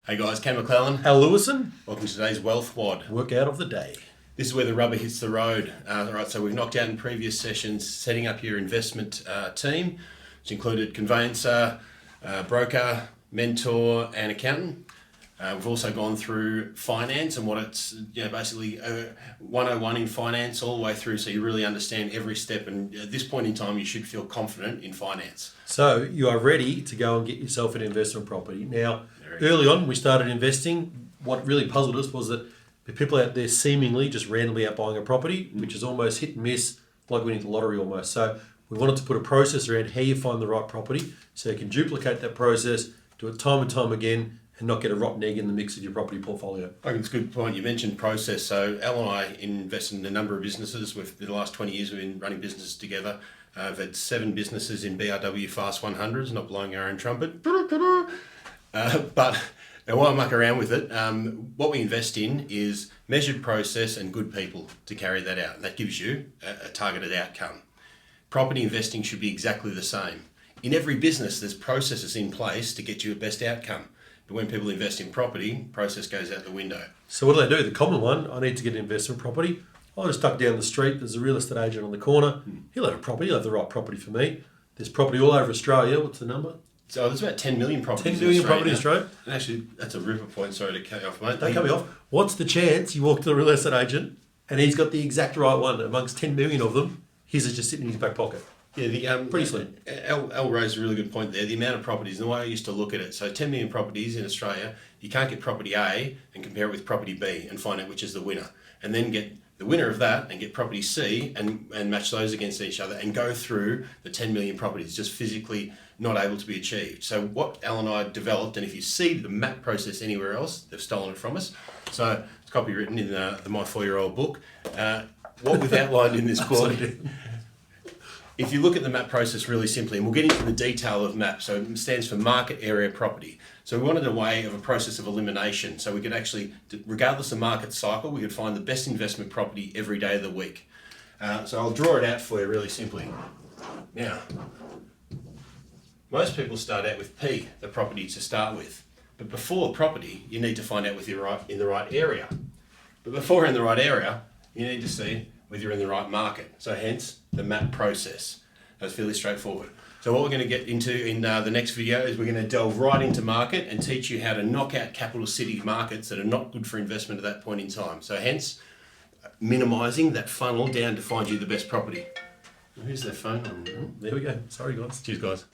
Hey guys, McLellan. Al Lewison. Welcome to today's Wealth WOD. Workout of the day. This is where the rubber hits the road. Right, so we've knocked out in previous sessions setting up your investment team, which included conveyancer, broker, mentor, and accountant. We've also gone through finance and what it's basically 101 in finance all the way through, so you really understand every step. And at this point in time, you should feel confident in finance. So you are ready to go and get yourself an investment property. Now, early on, we started investing. What really puzzled us was that the people out there seemingly just randomly out buying a property, which is almost hit and miss, like winning the lottery almost. So we wanted to put a process around how you find the right property so you can duplicate that process, do it time and time again, and not get a rotten egg in the mix of your property portfolio. I think it's a good point. You mentioned process. So Al and I invested in a number of businesses. In the last 20 years, we've been running businesses together. I've had 7 businesses in BRW Fast 100s, not blowing our own trumpet. But I won't muck around with it. What we invest in is measured process and good people to carry that out. That gives you a targeted outcome. Property investing should be exactly the same. In every business, there's processes in place to get you a best outcome. But when people invest in property, process goes out the window. So what do? The common one, I need to get an investment property. I'll just duck down the street. There's a real estate agent on the corner. He'll have a property. He'll have the right property for me. There's property all over Australia. What's the number? So there's about 10 million properties 10 million in Australia. properties in Australia? And actually, that's a ripper point. Sorry to cut you off, mate. Don't cut me off. What's the chance you walk to the real estate agent and he's got the exact right one amongst 10 million of them? His is just sitting in his back pocket. Yeah, pretty slim. Al raised a really good point there. The amount of properties, and the way I used to look at it. So 10 million properties in Australia, you can't get property A and compare it with property B and find out which is the winner. And then get the winner of that and get property C and match those against each other and go through the 10 million properties, just physically not able to be achieved. So what Al and I developed, and if you see the map process anywhere else, they've stolen it from us. So it's copywritten in the My 4-Year-Old book. What we've outlined in this book, if you look at the map process really simply, and we'll get into the detail of MAP, so it stands for Market Area Property. So we wanted a way of a process of elimination, so we could actually, regardless of market cycle, we could find the best investment property every day of the week. So I'll draw it out for you really simply. Now, most people start out with P, the property to start with. But before property, you need to find out whether you're in the right area. But before you're in the right area, you need to see whether you're in the right market. So hence, the MAP process. That's fairly straightforward. So what we're going to get into in the next video is we're going to delve right into market and teach you how to knock out capital city markets that are not good for investment at that point in time. So hence, minimising that funnel down to find you the best property. Who's their phone? There we go. Sorry, guys. Cheers, guys.